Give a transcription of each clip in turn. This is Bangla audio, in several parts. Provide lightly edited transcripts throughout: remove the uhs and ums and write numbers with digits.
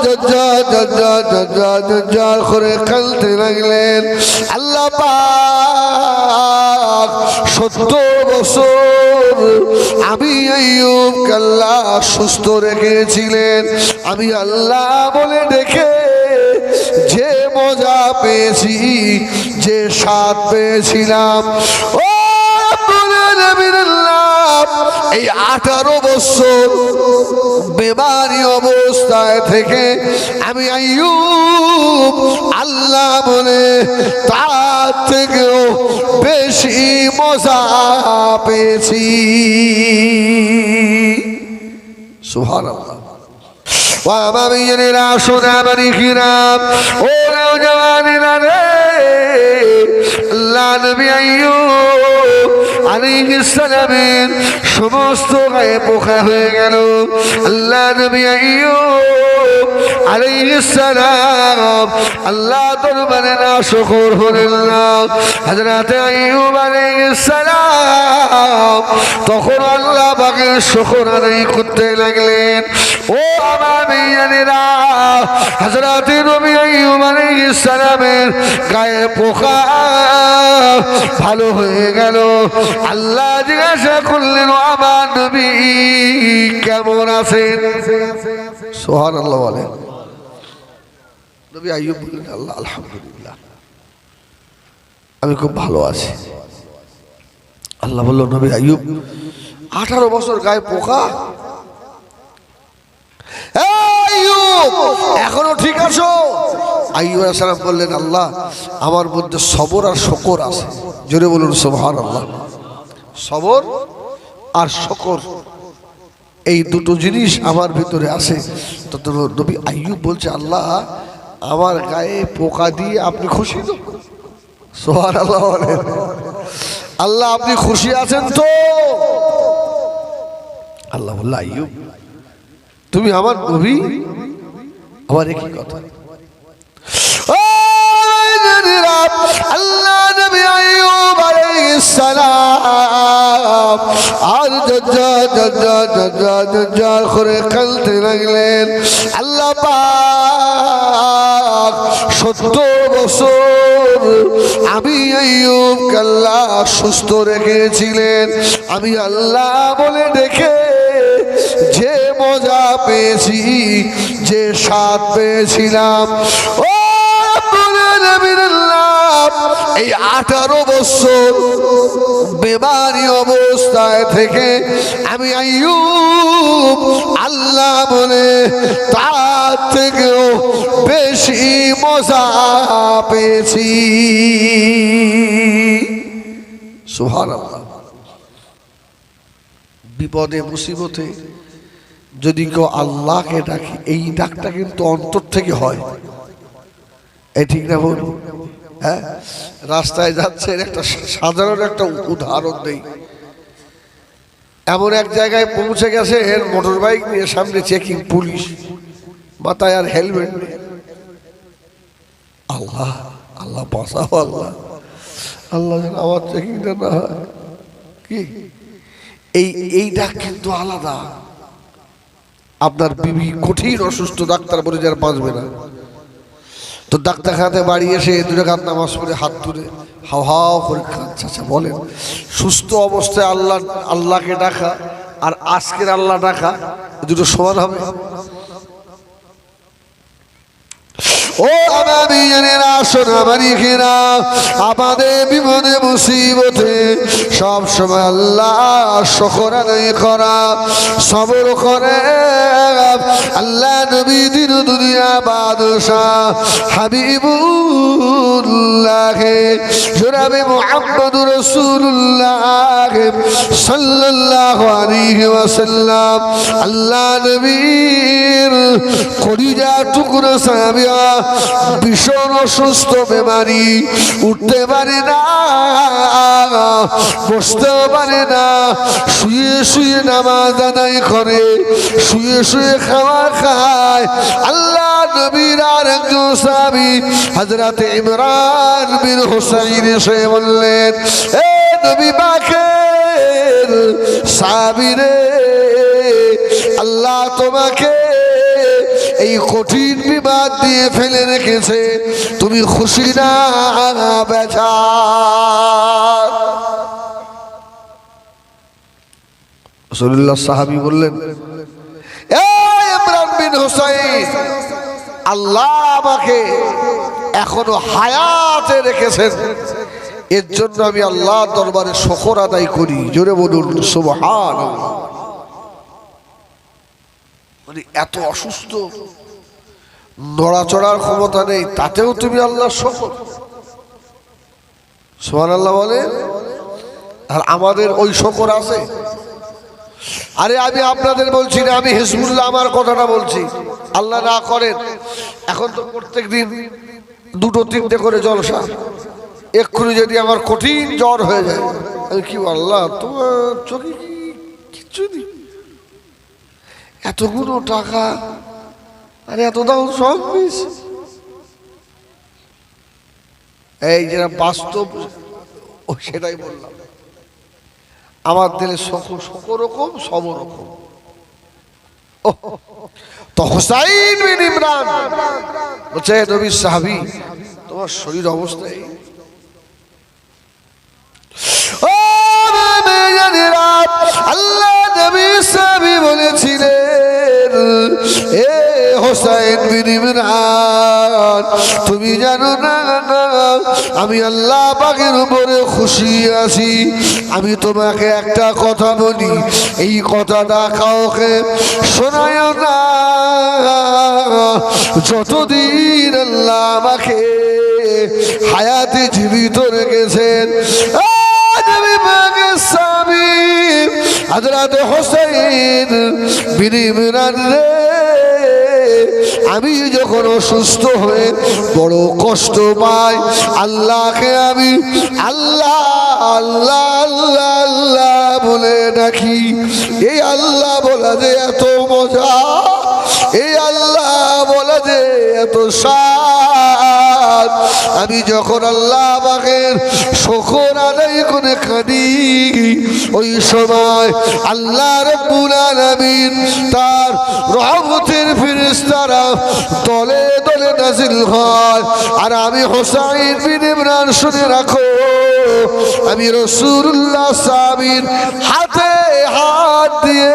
ঝরঝর করে কাঁদতে লাগলেন। আল্লাহ পাক 70 বছর আমি আইয়ুবকে আল্লাহ সুস্থ রেখেছিলেন। আমি আল্লাহ বলে ডেকে যে মজা পেয়েছি, যে স্বাদ পেয়েছিলাম, ও এই 18 বছর বেমারি অবস্থায় থেকে আমি আইয়ুব আল্লাহ বলে তার থেকেও বেশি মজা পেয়েছি। সুবহানাল্লাহ। আমার মেয়েরা সোনা বাড়ি খিরাম, ও নওজওয়ানেরা রে, আল্লাহ নবী আইয়ুব আলাইহিস সালামের সমস্ত গায়ে পোকা হয়ে গেল। আল্লাহ নবী আইয়ুব আলাইহিস সালাম আল্লাহ দরবারে নাশকর হলেন না। হযরত আইয়ুব আলাইহিস সালাম তখন আল্লাহ পাকের শুকর আদায় করতে লাগলেন। ও আমার মেয়েরা, হযরত নবী আইয়ুব আলাইহিস সালামের গায়ে পোকা ভালো হয়ে গেল। আল্লাহ জিজ্ঞাসা করলেন, আমার নবী কেমন আছেন? সুবহানাল্লাহ বলেন। নবী আইয়ুব বললেন, আল্লাহ আলহামদুলিল্লাহ, আমি খুব ভালো আছি। আল্লাহ বলল, নবী আইয়ুব 18 বছর গায়ে পোকা, এখনো ঠিক আছো? আইয়ুব আলাইহিস সালাম বললেন, আল্লাহ আমার মধ্যে সবর আর শুকর আছে। জোরে বলুন সুবহানাল্লাহ। সবর আর শুকর, এই দুটো জিনিস আমার ভিতরে আছে। তো নবী আইয়ুব বলছে, আল্লাহ আমার গায়ে পোকা দিয়ে আপনি খুশি তো? সুবহানাল্লাহ বলেন। আল্লাহ আপনি খুশি আছেন তো? আল্লাহ বলল, আইয়ুব তুমি আমার নবী, আমার একই কথা। আল্লাহ নবী আইয়ুব আলাইহিস সালাম আর ঝরঝর করে কাঁদতে লাগলেন। আল্লাহ পাক 70 বছর আমি আইয়ুবকে আল্লাহ সুস্থ রেখেছিলেন। আমি আল্লাহ বলে ডেকে যে মজা পেয়েছি, যে স্বাদ পেয়েছিলাম, ও এই 18 বছর বেমারি অবস্থায় থেকে আমি আইয়ুব আল্লাহ বলে তার থেকেও বেশি মজা পেয়েছি। সুবহানাল্লাহ। বিপদে মুসিবতে যদি কেউ আল্লাহকে ডাকি, এই ডাকটা কিন্তু অন্তর থেকে হয়। এই ঠিক না বল? হ্যাঁ, রাস্তায় যাচ্ছেন, একটা সাধারণ একটা উদাহরণ দেই। এমন এক জায়গায় পৌঁছে গেছে, এর মোটর বাইক নিয়ে, সামনে চেকিং পুলিশ, মাথায় আর হেলমেট নেই। আল্লাহ আল্লাহ বাঁচাও, আল্লাহ আল্লাহ যেন আমার চেকিংটা না হয়। কি এই ডাক কিন্তু আলাদা। আপনার বিবি কঠিন অসুস্থ, ডাক্তার বলে যার বাঁচবে না, তো ডাক্তারখানাতে বাড়ি এসে 2 রাকাত নামাজ পড়ে হাত তুলে হাও হাও করে কাঁদছে। আচ্ছা বলেন, সুস্থ অবস্থায় আল্লাহকে ডাকা আর আজকের আল্লাহ ডাকা দুটো সমান হবে? ও আমার মেয়েরা সোনা বাড়ি ঘেরা, আমাদের বিপদে মুসিবতে সব সময় আল্লাহ শুকর আদায় করা, সবর করে। আল্লাহ নবী দিন দুনিয়া বাদশাহ হাবিবুল্লাহ জনাবে মুহাম্মদুর রাসূলুল্লাহ সাল্লাল্লাহু আলাইহি ওয়াসাল্লাম আল্লাহ নবীর কলিজা টুকরা সাহাবিয়া ভীষণ অসুস্থ, বেমারি, উঠতে পারে না, বসতেও পারে না, শুয়ে শুয়ে নামাজ আদায় করে, শুয়ে শুয়ে খাওয়া খায়। আল্লাহ নবীর আর একজন সাহাবী হযরত ইমরান বিন হুসাইন এসে বললেন, এ নবী পাকের সাহাবী রে, আল্লাহ তোমাকে এই কঠিন বিবাদ দিয়ে ফেলে রেখেছে, তুমি খুশি না বেচার? রাসূলুল্লাহ সাহাবী বললেন, ইমরান বিন হুসাইন, আল্লাহ আমাকে এখনো হায়াতে রেখেছেন, এর জন্য আমি আল্লাহর দরবারে শুকর আদায় করি। জোরে বলুন সুবহানাল্লাহ। মানে এত অসুস্থ, নড়াচড়ার ক্ষমতা নেই, তাতেও তুমি আল্লাহর শুকর। সুবহানাল্লাহ বলে। আর আমাদের ওই শুকর আছে? আরে আমি আপনাদের বলছি না, আমি হিজবুল্লাহ আমার কথাটা বলছি। আল্লাহ না করেন এখন তো প্রত্যেক দিন 2-3টে করে জলসা, এক্ষুনি যদি আমার কঠিন জ্বর হয়ে যায়, আমি কি আল্লাহ তোমার চোখে কিচ্ছু নেই, এতগুলো টাকা আর এত দাও সব মিস। এই যেটা বাস্তব সেটাই বললাম। আমার দিলে সকল রকম সব রকম। তো হুসাইন বিন ইমরান বলছে, নবীর সাহাবী, তোমার শরীর অবস্থায় আল্লাহ নবী সাহাবী বলেছিলেন, এ হুসাইন বিন ইমরান, তুমি জানো না আমি আল্লাহ পাকের উপরে খুশি আছি। আমি তোমাকে একটা কথা বলি, এই কথাটা কাউকে শোনায়ও না, যতদিন আল্লাহ আমাকে হায়াতে জীবিত রেখেছেন। হযরত হুসাইন বিন ইমরান রে, আমি যখন অসুস্থ হয়ে বড় কষ্ট পাই, আল্লাহকে আমি আল্লাহ আল্লাহ আল্লাহ আল্লাহ বলে ডাকি। এই আল্লাহ বলা যে এত মজা, এই আল্লাহ বলা যে এত স্বাদ। আমি যখন আল্লাহ পাকের শুকর আদায় করে কাঁদি, ওই সময় আল্লাহ রাব্বুল আলামিন তার রহমতের ফেরেশতারা দলে দলে নাজিল হয়। আর আমি হুসাইন বিন ইমরান, শুনে রাখো, আমি রাসূলুল্লাহ সাহাবীর হাতে হাত দিয়ে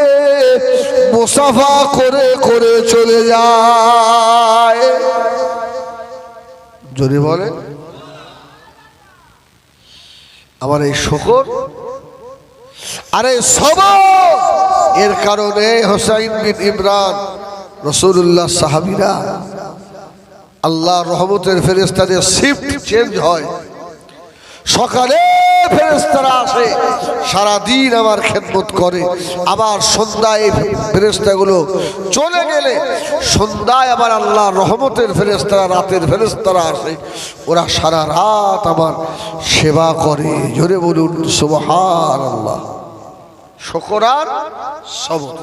মুসাফা করে করে চলে যায়। যদি বলে আমার এই শুকর আরে সবর, এর কারণে হুসাইন বিন ইমরান রাসূলুল্লাহ সাহাবীরা আল্লাহ রহমতের ফেরেশতাদের শিফট চেঞ্জ হয়। সকালে ফেরেশতারা আসে, সারাদিন আমার খেদমত করে, আবার সন্ধ্যায় ফেরেশতাগুলো চলে গেলে সন্ধ্যায় আবার আল্লাহ রহমতের ফেরেশতারা, রাতের ফেরেশতারা আসে, ওরা সারা রাত আমার সেবা করে। জোরে বলুন সুবহানাল্লাহ। শুকর আর সবর।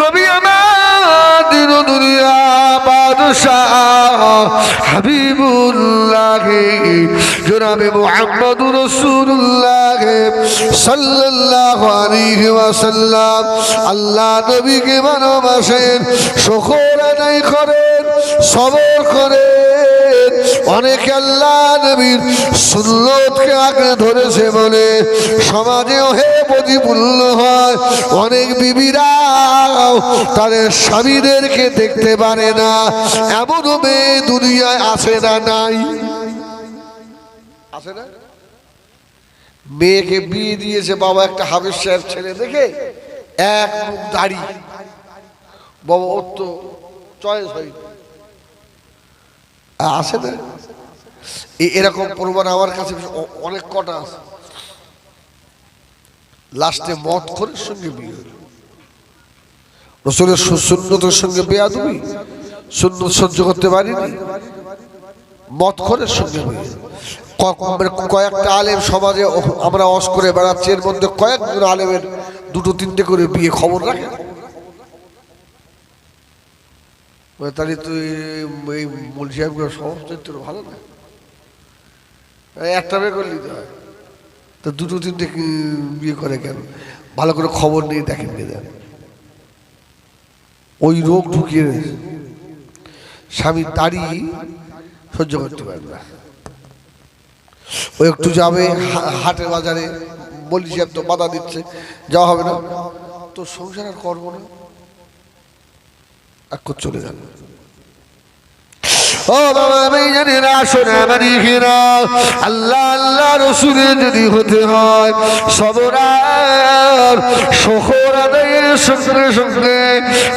নবী আমার দিন দুনিয়া বাদশাহ হাবিবুল্লাহ জনাবে মুহাম্মদুর রাসূলুল্লাহ সাল্লাল্লাহু আলাইহি ওয়াসাল্লাম আল্লাহ নবীকে ভালোবাসেন, শুকর আদায় করেন, সবর করেন। অনেকে আল্লাহ নবীর সুন্নতকে আঁকড়ে ধরেছে বলে সমাজেও হে প্রতিপূর্ণ হয়। অনেক বিবিরা তাদের স্বামীদেরকে দেখতে পারে না, এমনও মেয়ে দুনিয়ায় আছে না? নাই, আছে না? মেয়েকে বিয়ে দিয়েছে বাবা একটা হাফেজ সাহেব ছেলে দেখে, এক মুখ দাড়ি, বাবা ওর তো চয়েস হয়, আছে না? এরকম প্রমাণ আমার কাছে অনেক কটা আছে। লাস্টে মদ খোরের সঙ্গে বিয়ে হলো, রাসূলের সুন্নতের সঙ্গে বেয়াদবি, সুন্নত সহ্য করতে পারিনি, মদ খোরের সঙ্গে বিয়ে। কয়েকটা আলেম সমাজে আমরা অস করে বেড়াচ্ছি, এর মধ্যে কয়েকজন আলেমের 2-3টে করে বিয়ে, খবর রাখে। তাহলে তুই এই মুন্সি সাহেবগুলো সমস্ত ভালো না, একটা বিয়ে করে নিতে হয়, তো 2-3টে বিয়ে করে কেন? ভালো করে খবর নিয়ে দেখেন ওই রোগ ঢুকিয়ে স্বামী দাড়ি সহ্য করতে পারবে না। ও একটু যাবে হাটের বাজারে, বলি সাহেব তো বাধা দিচ্ছে, যাওয়া হবে না, তো সংসার আর করবো না, এক চলে যাবে। ও বাবা আমি জানি না, শোনা মানি ঘিরা আল্লাহ আল্লাহ রসুলের যদি হতে হয় সবরার শকর আদায়ের সঙ্গে সঙ্গে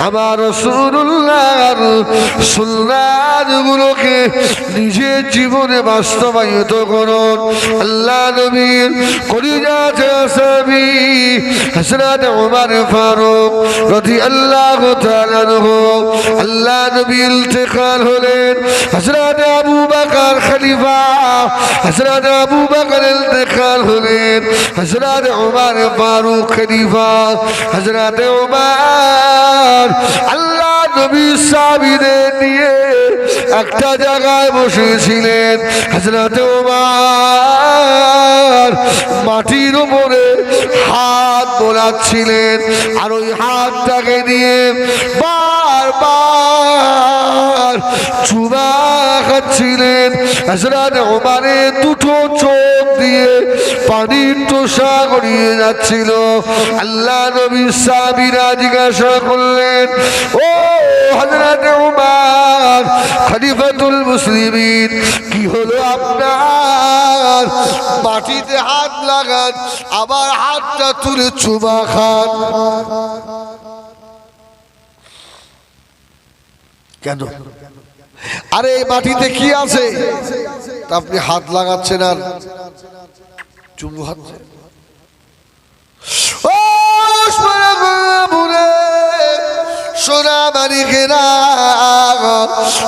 আমার রাসূলুল্লাহর সুন্নাতগুলোকে নিজের জীবনে বাস্তবায়িত করুন। আল্লাহ নবীর কলিজাতে সাহাবী হযরত ওমর ফারুক রাদিয়াল্লাহু তাআলা আনহু, আল্লাহ নবী ইন্তেকাল হলেন, হযরত আবু বকর খলিফা, হযরত আবু বকর ইন্তেকাল হলেন, হযরত ওমর ফারুক খলিফা, হযরত ওমর আল্লাহ নবী সাহাবীদের নিয়ে একটা জায়গায় বসেছিলেন। হযরত ওমর মাটির উপরে হাত বোলাচ্ছিলেন আর ওই হাতটাকে নিয়ে বারবার চুমা খাচ্ছিলেন। হযরত ওমরের দুটো চোখ দিয়ে পানির তোষা গড়িয়ে যাচ্ছিল। আল্লাহ নবী সাহাবীরা জিজ্ঞাসা করলেন, ও হযরত ওমর খলিফাতুল মুসলিমিন, কি হলো আপনার? মাটিতে হাত লাগান আবার হাতটা তুলে চুমা খান কেন? আরে মাটিতে কি আছে তা আপনি হাত লাগাচ্ছেন আর চুমু খাচ্ছেন? ও সোনা মানিকেরা,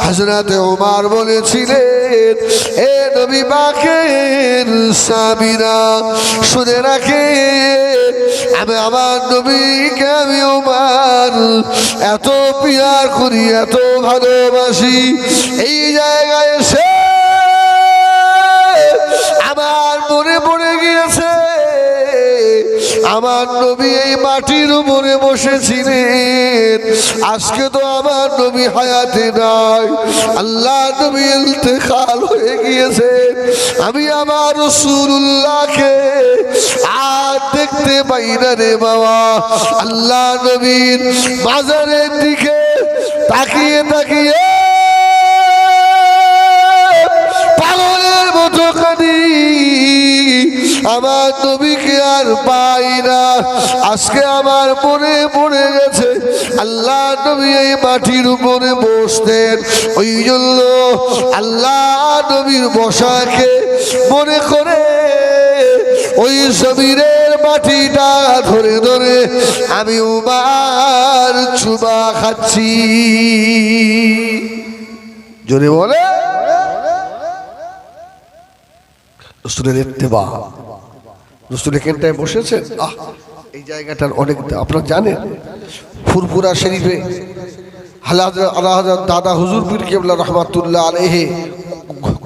হযরত ওমর বলেছিলেন, এ নবী পাকের সাহাবীরা শুনে রাখেন, আমি আমার নবীকে আমি ওমর এত পিয়ার করি, এত ভালোবাসি, এই জায়গায় এসে আমার মনে পড়ে গিয়েছে আমার নবী এই মাটির উপরে বসেছিলেন, আজকে তো আমার নবী হায়াতে নাই, আল্লাহ নবী ইন্তেকাল হয়ে গিয়েছে, আমি আমার রাসূলুল্লাহকে আর দেখতে পাই না রে বাবা। আল্লাহ নবীর মাজারের দিকে তাকিয়ে তাকিয়ে পাগলের মতো কাঁদি, আমার নবীকে আর পাই না। আজকে আমার মনে পড়ে গেছে আল্লাহ নবী এই মাটির উপরে বসতেন, ওই জন্য আল্লাহ নবীর বসাকে মনে করে ওই জমিনের মাটিটা ধরে ধরে আমি ওমর চুমা খাচ্ছি। জোরে বলে রাসূলের ইত্তেবা। রাসূল এখানটায় বসেছেন, এই জায়গাটার অনেক আপনারা জানেন, ফুরফুরা শরীফে আল্লাহর দাদা হুজুর পীর কেবলা রহমাতুল্লাহ আলাইহি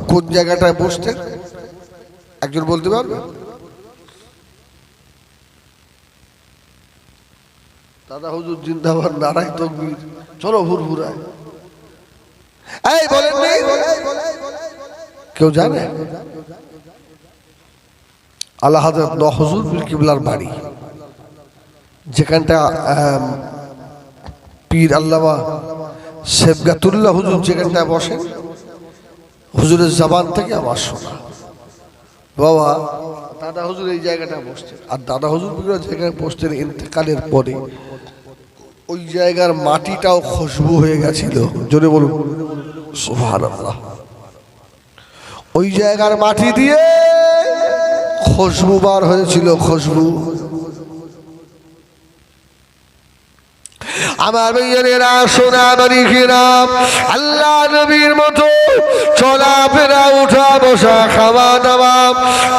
কোন জায়গাটায় বসতেন একজন বলতে পারবে? দাদা হুজুর জিন্দাবাদ, নারায় তাকবীর, চলো ফুরফুরায়, এই বলেন কেউ জানে? আল্লাহ হযরত হুজুর পীর কিবলার বাড়ি, যেখানটা পীর আল্লামা সেবগাতুল্লাহ হুজুর যেখানটায় বসেন, হুজুরের জবান থেকে আমার শোনা বাবা দাদা হুজুর এই জায়গাটা বসতেন। আর দাদা হুজুর যেখানে বসতেন ইন্তেকালের পরে ওই জায়গার মাটিটাও খুশবু হয়ে গেছিল। জোরে বলুন সুবহানাল্লাহ। ওই জায়গার মাটি দিয়ে খুশবু বার হয়েছিল, খুশবু। আমার ভাইয়েরা সোনা বাড়িরা আল্লাহ নবীর মতো চলাফেরা উঠা বসা খাওয়া দাওয়া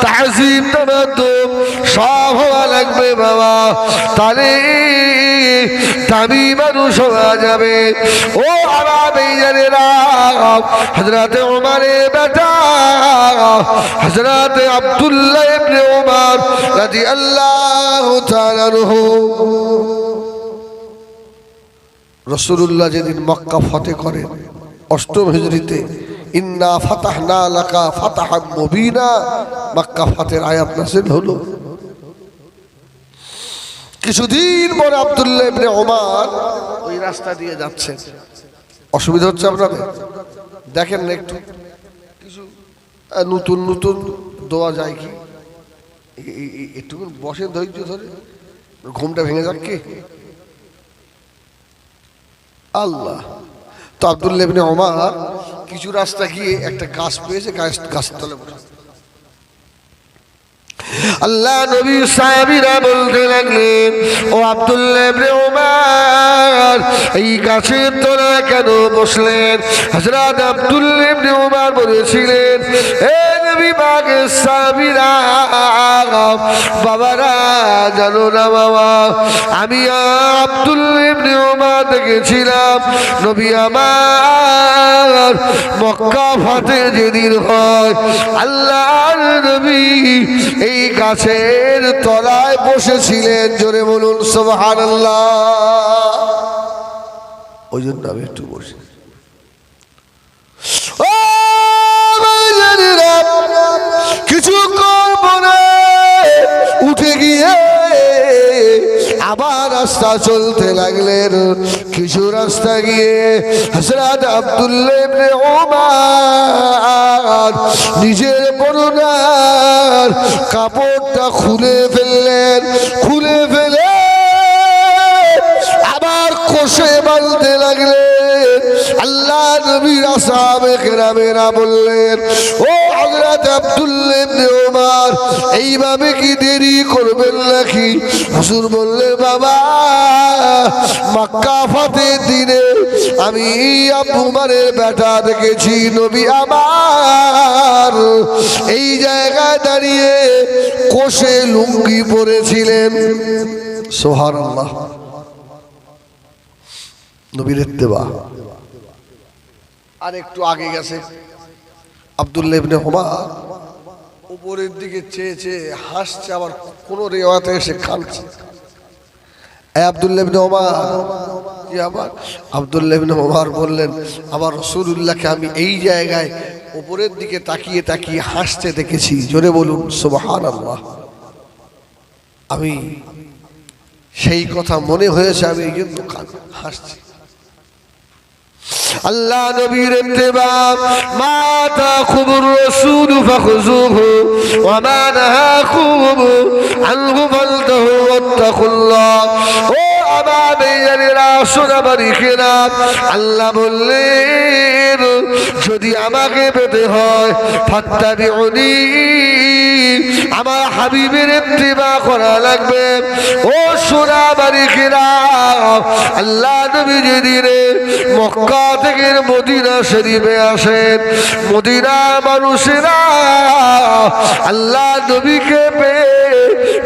তাজিম তামাদ্দুম সব হওয়া লাগবে বাবা, তাহলে দামি মানুষ হওয়া যাবে। ও আমার ভাইয়েরা হযরতে ওমরের বেটা হযরতে আব্দুল্লাহ ইবনে ওমর রাদিয়াল্লাহু তাআলা আনহু, রাসূলুল্লাহ যেদিন মক্কা ফতেহ করেন ৮ম হিজরিতে, ইন্না ফাতাহনা লাকা ফাতাহাম মুবিনা, মক্কা ফতেহের আয়াত নাযিল হলো। কিছুদিন পর আব্দুল্লাহ ইবনে ওমর ওই রাস্তা দিয়ে যাচ্ছেন। অসুবিধা হচ্ছে আপনাদের? দেখেন না একটু কিছু নতুন নতুন দোয়া যায় কি, একটু বসেন ধৈর্য ধরে, ঘুমটা ভেঙে যাক কি আল্লাহ। তো আব্দুল্লাহ ইবনে ওমর কিছু রাস্তা গিয়ে একটা গাছ পেয়েছে, গাছের তলে বসে আল্লাহ নবী সাহাবীরা বলতে লাগলেন, ও আব্দুল্লাহ ইবনে ওমর এই গাছের তলায় কেন বসলেন? হযরত আব্দুল্লাহ ইবনে ওমর বলেছিলেন, হে নবী পাকের সাহাবীরা, বাবারা জানো না বাবা, আমি আব্দুল্লাহ ইবনে ওমর দেখেছিলাম নবী আমার মক্কা ফতেহ যেদিন হয় আল্লাহর নবী এই গাছের তলায় বসেছিলেন। জোরে বলুন সুবহানাল্লাহ। ওই জন্য আমি একটু বসি। কিছুক্ষণ পরে উঠে গিয়ে আবার রাস্তা চলতে লাগলেন। কিছু রাস্তা গিয়ে হযরত আব্দুল্লাহ ইবনে ওমর নিজের পরনের কাপড়টা খুলে ফেললেন। খুলে ফেলে আবার কষে বাঁধতে লাগলেন। আল্লাহ নবীর আসহাবে কেরামেরা বললেন, ও হযরত আব্দুল্লাহ ইবনে ওমর এইভাবে কি দেরি করবেন নাকি? হুজুর বললেন, বাবা মক্কা ফতেহের দিনে আমি আবু উমরের বেটা দেখেছি নবী আমার এই জায়গায় দাঁড়িয়ে কোষে লুঙ্গি পরেছিলেন। সুবহানাল্লাহ। নবীর ইত্তেবা। আর একটু আগে গেছে আব্দুল্লাহ ইবনে ওমর উপরের দিকে চেয়ে চেয়ে হাসছে, আবার কোন রিওয়ায়াতে এসে কাঁদছে। আব্দুল্লাহ ইবনে ওমর কি আবার আব্দুল্লাহ ইবনে ওমর বললেন, আবার রাসূলুল্লাহকে আমি এই জায়গায় উপরের দিকে তাকিয়ে তাকিয়ে হাসতে দেখেছি। জোরে বলুন সুবহানাল্লাহ। আমি সেই কথা মনে হয়েছে, আমি এই জন্য হাসছি। আল্লাহ নবীর ইত্তেবা। মা তাকুবুর রাসূল ফাখুযুহু ওয়া মা নাহাকুম আনহু ফালতাহু ওয়াত্তাকুল্লাহ। ও আমার ভাইয়েরা সোনা বাড়িরা, আল্লাহ বললেন, যদি আমাকে পেতে হয় ফাত্তাবিউনি, আমার হাবিবের ইত্তেবা করা লাগবে। ও সোনা বাড়িরা, আল্লাহ নবী যেদিনে মক্কা থেকে মদিনা শরীফে আসেন, মদিনা মানুষেরা আল্লাহ নবীকে পেয়ে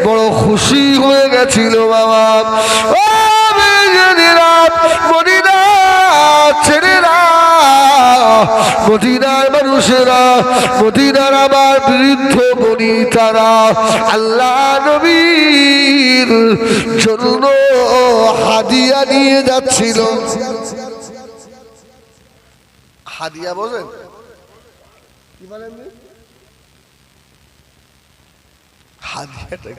বড় খুশি হয়ে গেছিল বাবা। ও মদিনা ছেলেরা, মদিনার মানুষেরা, মদিনার আমার বৃদ্ধ বনিতারা আল্লাহ নবীর জন্য হাদিয়া নিয়ে যাচ্ছিল। হাদিয়া বলেন কি বলেন? হাদিয়াটা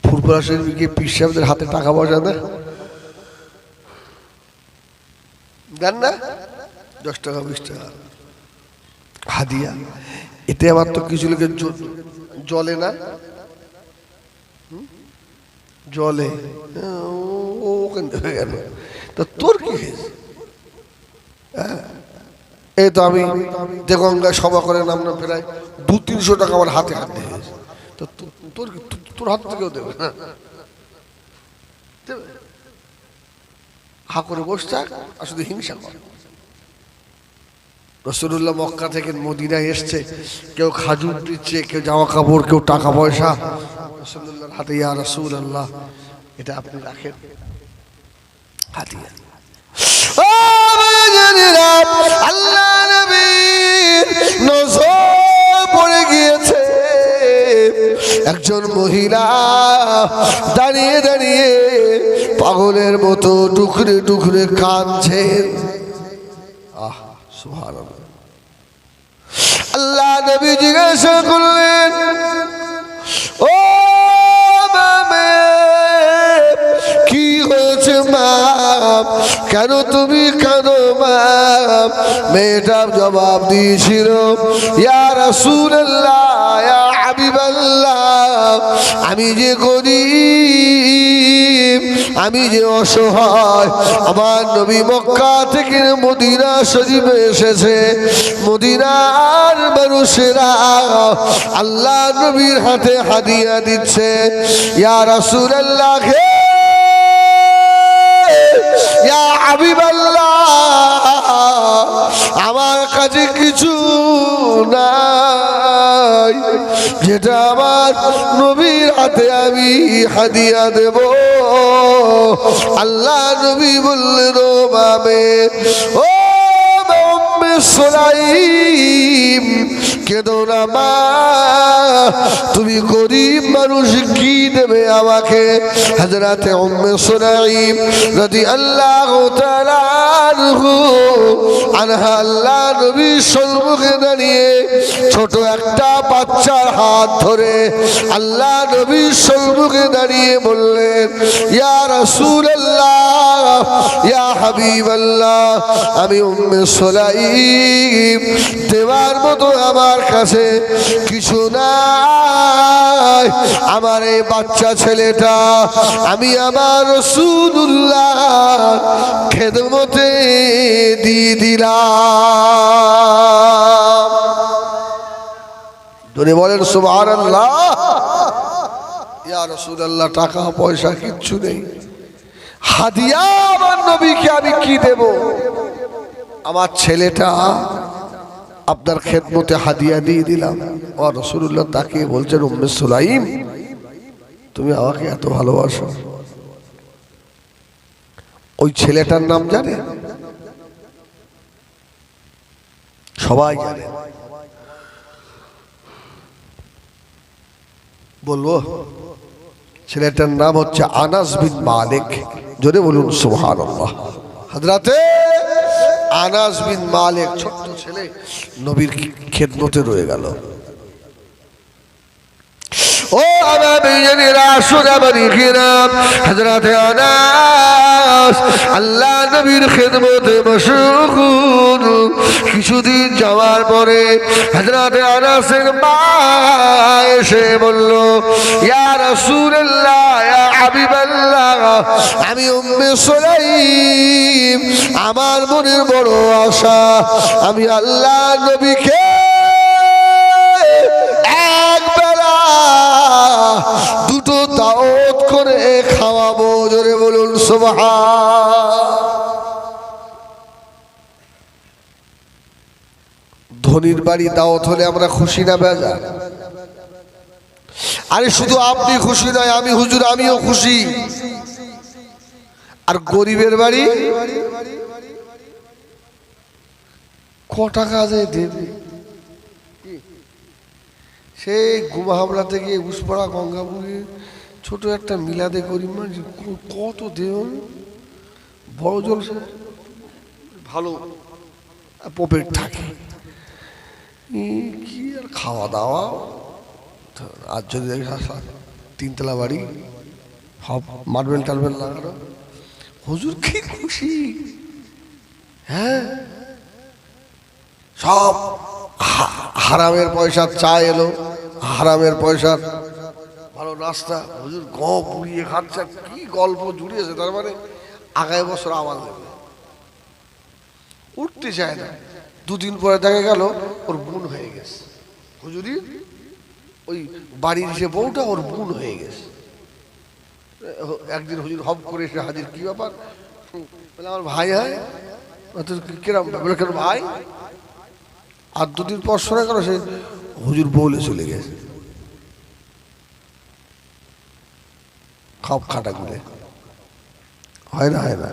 ফুরফুরা শরীফে গিয়ে পীর সাহেবদের হাতে টাকা পয়সা দেন না, 10 টাকা 20 টাকা হাদিয়া। এতে আমার তো কিছু লোকের জলে না, জলে ও হয়ে গেল। তো তোর কি হয়েছে? এই তো আমি দেগঙ্গায় সভা করে নামলাম, প্রায় 200-300 টাকা আমার হাতে হাতে হয়েছে। তো তোর হাত থেকেও দেবে না, হা করে বসে থাক আর শুধু হিংসা কর। রাসূলুল্লাহ মক্কা থেকে মদিনায় এসছে, কেউ খাজুর দিচ্ছে, কেউ জামা কাপড়, কেউ টাকা পয়সা। রাসূলুল্লাহর হাতে, ইয়া রাসূলুল্লাহ এটা আপনি রাখেন হাতিয়া। ও ভাইজানেরা, আল্লাহ নবীর নজর পড়ে গিয়েছে একজন মহিলা দাঁড়িয়ে দাঁড়িয়ে পাগলের মতো টুকরে টুকরে কাঁদছেন। আহ সুবহানাল্লাহ। আল্লাহ নবী জিজ্ঞাসা করলেন, ও মামে কি হয়েছে মা, কেন তুমি কাঁদো মা? মেয়েটা জবাব দিয়েছিল, ইয়া রাসূলুল্লাহ, ইয়া হাবিবাল্লাহ, আমি যে গরীব, আমি যে অসহায়, আমার নবী মক্কা থেকে মদিনা শরীফে এসেছে, মদিনার মানুষেরা আল্লাহ নবীর হাতে হাদিয়া দিচ্ছে, ইয়া রাসূলুল্লাহ, ইয়া হাবিবাল্লাহ, আমার কাছে কিছু নাই যেটা আমার নবীর হাতে আমি হাদিয়া দেব। আল্লাহ নবী বললেন, ও মামে, ও উম্মে সুলাইম, কেঁদো না মা, তুমি গরিব মানুষ, কি দেবে আমাকে? হযরতে উম্মে সুলাইম রাদিয়াল্লাহু তাআলা আনহা আল্লাহ নবীর সম্মুখে দাঁড়িয়ে ছোট একটা বাচ্চার হাত ধরে আল্লাহ নবীর সম্মুখে দাঁড়িয়ে বললেন, ইয়া রাসূলুল্লাহ, ইয়া হাবিবাল্লাহ, আমি উম্মে সুলাইম, দেওয়ার মতো আমার কাছে কিছু নাই, আমার এই বাচ্চা ছেলেটা আমি আমার রাসূলুল্লাহ খেদমতে দিয়ে দিলাম। ধরে বলেন সুবহানাল্লাহ। ইয়া রাসূলুল্লাহ, টাকা পয়সা কিচ্ছু নেই, হাদিয়া আমার নবীকে আমি কি দেব? আমার ছেলেটা আপনার খেদমতে হাদিয়া দিয়ে দিলাম। ও রাসূলুল্লাহ তাকে বলছেন, উম্মে সুলাইম, তুমি আমাকে এত ভালোবাসো? ওই ছেলেটার নাম জানে? সবাই জানে। বলবো? ছেলেটার নাম হচ্ছে আনাস বিন মালিক। জোরে বলুন সুবহানাল্লাহ। হযরতে আনাস বিন মালিক, ছোট্ট ছেলে, নবীর খেদমতে রয়ে গেল। ও আমার ভাইজানেরা, আসুন আমার ইকরাম, হযরতে আনাস আল্লাহ নবীর খেদমতে মশগুল। কিছুদিন যাওয়ার পরে হযরতে আনাসের মা এসে বলল, ইয়া রাসূলুল্লাহ, ইয়া হাবিবাল্লাহ, আমি উম্মে সুলাইম, আমার মনের বড় আশা, আমি আল্লাহ নবীকে দুটো দাওয়াত করে খাওয়াবো। জোরে বলুন সুবহান। ধনীর বাড়ি দাওয়াত হলে আমরা খুশি না বেজার? আরে শুধু আপনি খুশি নয়, আমি হুজুর আমিও খুশি। আর গরিবের বাড়ি ক টাকা যে দেবে, সেই গুমাহামলা থেকে উসপাড়া গঙ্গাপুরে ছোট একটা মিলাদে গরিব মানুষ কত দেব, বড় জলসা, ভালো পপেট থাকে, কি আর খাওয়া দাওয়া। আর যদি তিনতলা বাড়ি, সব মার্বেল টার্বেল লাগানো, হুজুর কি খুশি। হ্যাঁ, সব হারামের পয়সা, চা এলো, হারামের পয়সার ভালো নাস্তা, হুজুর গম পুড়িয়ে খাচ্ছে, কি গল্প জুড়িয়েছে। তার মানে আগামী বছর আবার দেবে, উঠতে চায় না। দুদিন পরে দেখা গেল ওর বোন হয়ে গেছে, হুজুরি ওই বাড়ির যে বউটা ওর বোন হয়ে গেছে। একদিন হুজুর হব করে এসে হাজির, কি ব্যাপার? বলে আমার ভাই হয়, কিরম বলে কেন ভাই? আর দুদিন পর শোনা গেল সে হুজুর বলে চলে গেছে, খাপ খাটা গুলে। হয় না, হয় না।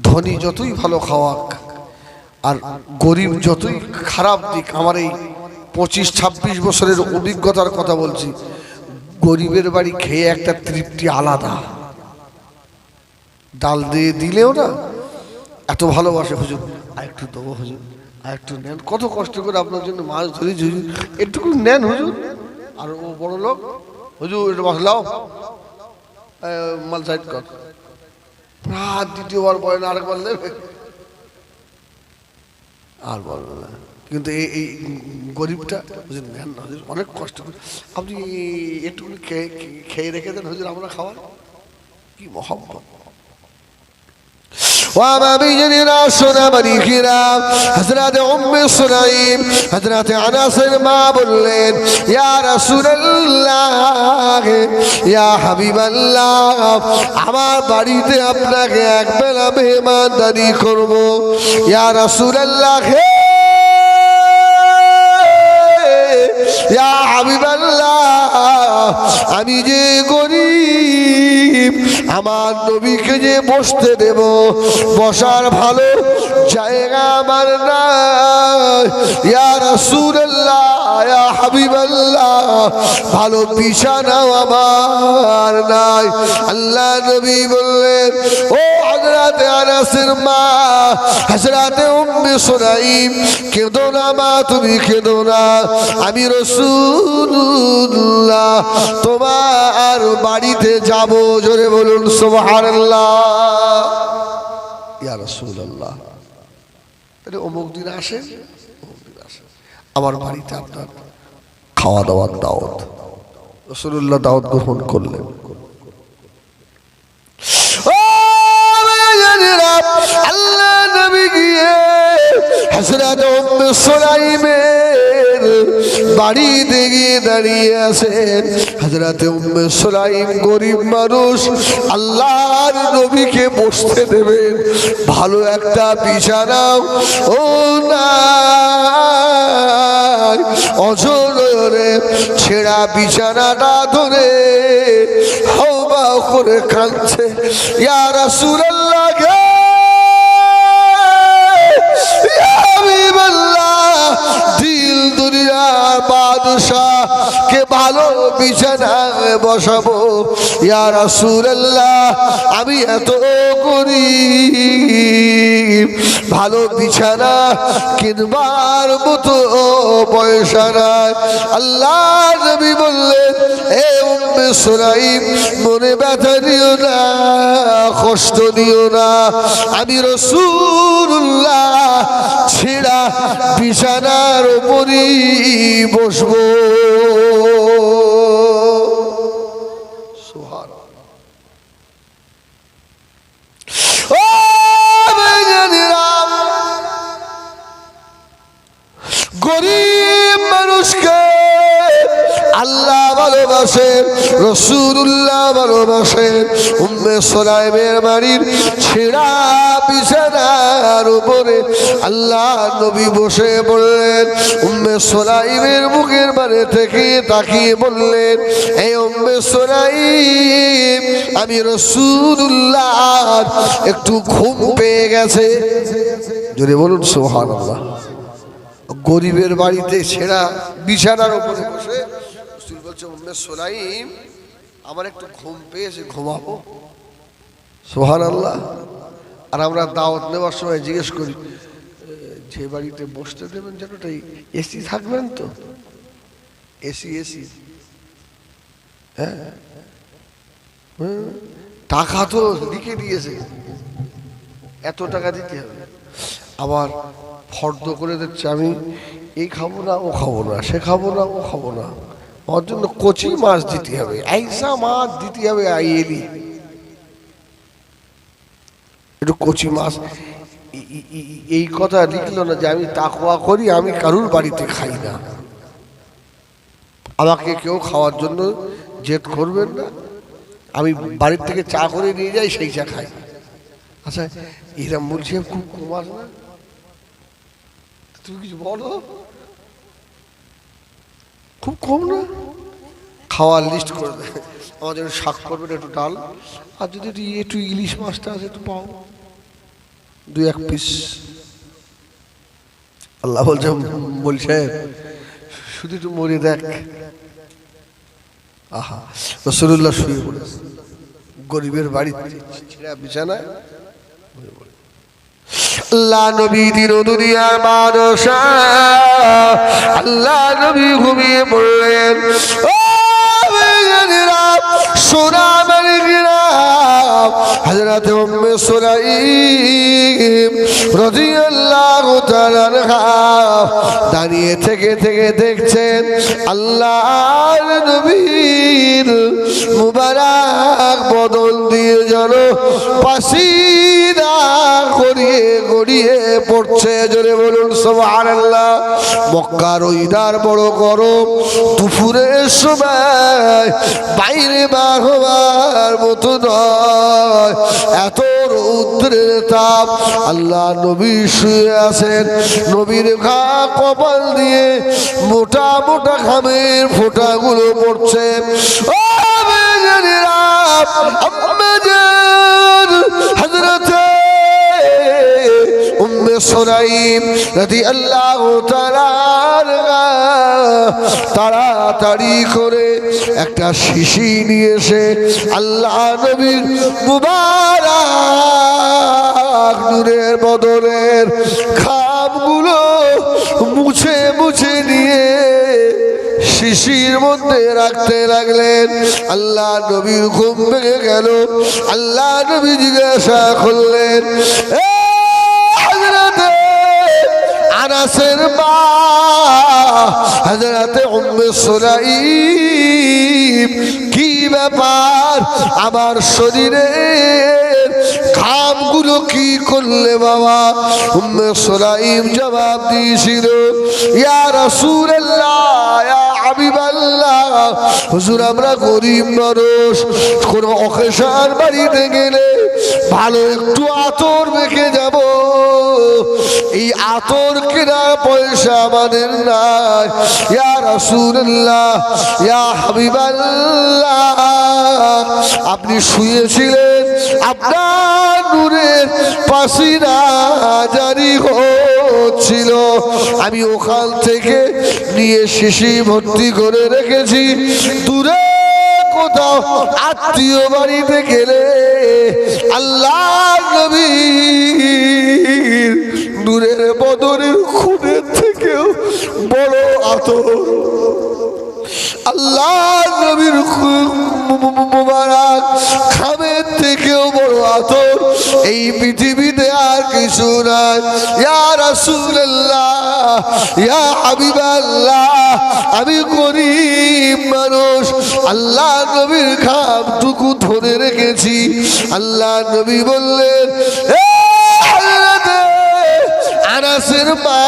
ধনী যতই ভালো খাওয়াক আর গরিব যতই খারাপ দিক, আমার এই 25-26 বছরের অভিজ্ঞতার কথা বলছি, গরিবের বাড়ি খেয়ে একটা তৃপ্তি আলাদা। ডাল দিয়ে দিলেও না এত ভালোবাসে, হুজুর আর একটু দেবো, হুজুর আর একটু নেন, কত কষ্ট করে আপনার জন্য মাছ ধরি, হুজুর একটুকু নেন হুজুর। আর ও বড় লোক, হুজুর একটু মশলাও মাল সাইড কর, দ্বিতীয়বার বলে না, আরেকবার নেবে আর বলবে না। কিন্তু এই গরিবটা হুজুর নেন না, হুজুর অনেক কষ্ট করে, আপনি একটু খেয়ে রেখে দেন হুজুর, আমরা খাওয়ার কি মহব্বত। হযরত উম্মে সুলাইম হযরত আনাসের মা বললেন, ইয়া রাসূলুল্লাহ ইয়া হাবিবাল্লাহ, আমার বাড়িতে আপনাকে একবেলা মেহমানদারি করব। ইয়া রাসূলুল্লাহ ইয়া হাবিবাল্লাহ, আমি যে গরিব, আমার নবীকে যে বসতে দেব, বসার ভালো জায়গা আমার নাই। ইয়া রাসূলুল্লাহ ইয়া হাবিবাল্লাহ, ভালো বিছানাও আমার নাই। আল্লাহ নবী বললেন, ও হযরত আনাসের মা হযরত উম্মে সুলাইম, কেঁদো না মা, তুমি কেঁদো না, আমি রাসূলুল্লাহ তোমার বাড়িতে যাব। জোরে বলুন সুবহানাল্লাহ। ইয়া রাসূলুল্লাহ, তাহলে অমুক দিন আসেন, আমার বাড়িতে আপনার খাওয়া দাওয়ার দাওয়াত। রাসূলুল্লাহ দাওয়াত গ্রহণ করলেন। আল্লাহ নবী গিয়ে হযরত উম্মে সুলাইমের বাড়িতে গিয়ে দাঁড়িয়ে আছেন। হযরত উম্মে সুলাইম গরিব মানুষ, আল্লাহর নবীকে বসতে দেবেন, ভালো একটা বিছানাও ও নাই, অজরে ছেঁড়া বিছানাটা ধরে হাওয়া করে কাঁদছে। ইয়া রাসূলুল্লাহ দিল দুনিয়ার বাদশাহ কে ভালো বিছানায় বসাবো। ইয়া রাসূলুল্লাহ, আমি এত গরিব, ভালো বিছানা কিনবার মতো পয়সা নাই। আল্লাহ নবী বললেন, এ উম্মে সুলাইম, মনে ব্যথা দিও না, কষ্ট দিও না, আমি রাসূলুল্লাহ ছেঁড়া বিছানার উপরই বসবো। গরিব মানুষকে আল্লাহ ভালোবাসেন, রাসূলুল্লাহ ভালোবাসেন। উম্মে সুলাইমের বাড়ির ছেঁড়া বিছানার উপরে আল্লাহ নবী বসে বললেন। উম্মে সুলাইমের মুখের বারে থেকে তাকিয়ে বললেন, এই উম্মে সুলাইম, আমি রাসূলুল্লাহ একটু ঘুম পেয়ে গেছে। যদি বলুন সুবহানাল্লাহ। গরিবের বাড়িতে ছেঁড়া বিছানার উপরে বসে রাসূল বলছে, উম্মে সুলাইম, আমার একটু ঘুম পেয়েছে, ঘুমাবো। সুবহানাল্লাহ। আর আমরা দাওয়াত নেওয়ার সময় জিজ্ঞেস করি, যে বাড়িতে বসতে দেবেন যেন ওটাই এসি থাকবেন তো? এসি এসি হ্যাঁ, টাকা তো লিখে দিয়েছে, এত টাকা দিতে হবে। আবার ফর্দ করে দিচ্ছে, আমি এই খাবো না, ও খাবো না, সে খাবো না, ও খাবো না, ওর জন্য কচি মাছ দিতে হবে, আইসা মাছ দিতে হবে, আইয়েলি একটু কচি মাছ। এই কথা লিখলো না যে আমি তাকওয়া করি, আমি কারুর বাড়িতে খাই না, আমাকে কেউ খাওয়ার জন্য জেদ করবেন না, আমি বাড়ির থেকে চা করে নিয়ে যাই, সেই চা খাই। আচ্ছা এরা বলছে খুব কমাস না, তুমি কিছু বলো, খুব কম না? খাওয়ার লিস্ট করে দেয়, আমার জন্য শাক করবেন একটু ডাল, আর যদি একটু ইলিশ মাছটা আছে একটু পাও, 2-1 পিস। আল্লাহ বলছে শুধু একটু মরে দেখ। আহা, রাসূলুল্লাহ শুয়ে পড়েছে গরিবের বাড়িতে ছেঁড়া বিছানায়। আল্লাহ নবী দিন দুনিয়ার মানুষ, আল্লাহ নবী ঘুমিয়ে পড়লেন। হযরত উম্মে সুলাইম রাদিয়াল্লাহু তাআলা দাঁড়িয়ে থেকে দেখছেন আল্লাহর নবীর মুবারক বদন দিয়ে যেন পাসিনা গড়িয়ে পড়ছে। জোরে বলুন সুবহানাল্লাহ। মক্কার ওইদার বড় গরম, দুপুরের সময় বাইরে বার হওয়ার মতো নয়, এত রৌদ্রের তাপ। আল্লাহ নবী শুয়ে আছেন, নবীর ঘা কপাল দিয়ে মোটা মোটা ঘামের ফোঁটাগুলো পড়ছে। ও বেজানেরা, আম্মাজান হযরতে উম্মে সুলাইম রাদিয়াল্লাহু তাআলা তাড়াতাড়ি করে একটা শিশি নিয়ে এসে আল্লাহ নবীর মুবারক নূরের বদনের খামগুলো মুছে মুছে নিয়ে শিশির মধ্যে রাখতে লাগলেন। আল্লাহ নবীর ঘুম ভেঙে গেল। আল্লাহ নবী জিজ্ঞাসা করলেন, আনাসের মা হযরতে উম্মে সুলাইম, কি ব্যাপার? আমার শরীরের ঘামগুলো কি করলে বাবা? উম্মে সুলাইম জবাব দিয়েছিল, ইয়া রাসূলুল্লাহ, ইয়া হাবিবাল্লাহ, হুজুর আমরা গরিব মানুষ, কোন অকেশান বাড়িতে গেলে ভালো একটু আতর মেখে যাব, এই আতর কেনার পয়সা আমাদের নাই। ইয়া রাসূলুল্লাহ, ইয়া হাবিবাল্লাহ, আপনি শুয়েছিলেন, আপনার নূরের পাসিনা জারি হচ্ছিল, আমি ওখান থেকে নিয়ে শিশি ভর্তি করে রেখেছি। দূরে কোথাও আত্মীয় বাড়িতে গেলে আল্লাহ নবীর নূরের বদনের খুনের থেকেও বড় আতর, আল্লাহ নবীর মুবারক খামের থেকেও বড় আতর এই পৃথিবীতে আর কিছু নাই। ইয়া রাসূলুল্লাহ, ইয়া হাবিবাল্লাহ, আমি গরিব মানুষ, আল্লাহ নবীর খামটুকু ধরে রেখেছি। আল্লাহ নবী বললেন, আনাসের মা,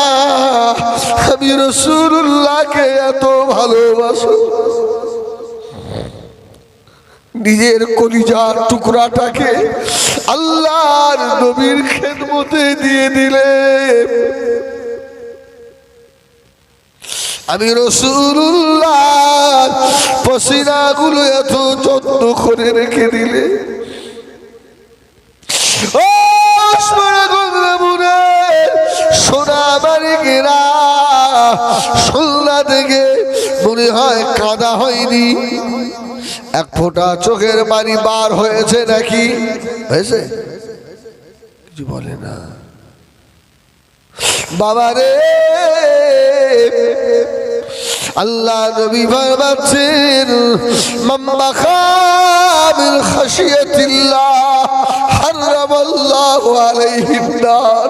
আমি রাসূলুল্লাহকে এত ভালোবাসি, নিজের কলিজার টুকরাটাকে আল্লাহর নবীর খেদমতে দিয়ে দিলে, আমি রাসূলুল্লাহর পসিনাগুলো এত যত্ন করে রেখে দিলে। ও সোনা বাড়িকেরা, সোনা থেকে মনে হয় কাদা হয়নি, এক ফোঁটা চোখের পানি বার হয়েছে নাকি? হয়েছে? কিছু বলে না বাবারে। আল্লাহ নবী ফরমাচ্ছেন, মাম্মা খামিল খাশিয়াতিল্লাহ হারামাল্লাহু আলাইহিন নার,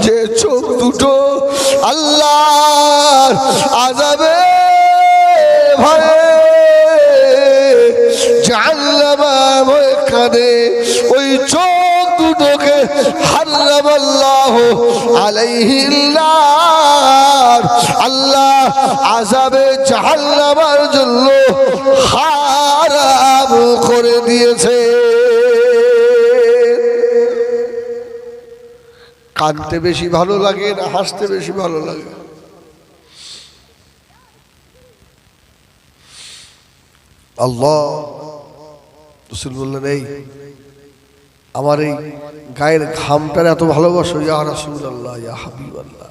যে চোখ দুটো আল্লাহর আযাবে ভয়ে জাহান্নামের ভয়ে কাঁদে, ওই চোখ দুটোকে হারামাল্লাহু আলাইহিন নার, আল্লাহ আযাবে জাহান্নামের জন্য হারাম করে দিয়েছে। কাঁদতে বেশি ভালো লাগে না হাসতে বেশি ভালো লাগে? আল্লাহ রাসূল বললেন, এই আমার এই গায়ের ঘামটার এত ভালোবাসো ইয়া রাসূলুল্লাহ ইয়া হাবিবাল্লাহ,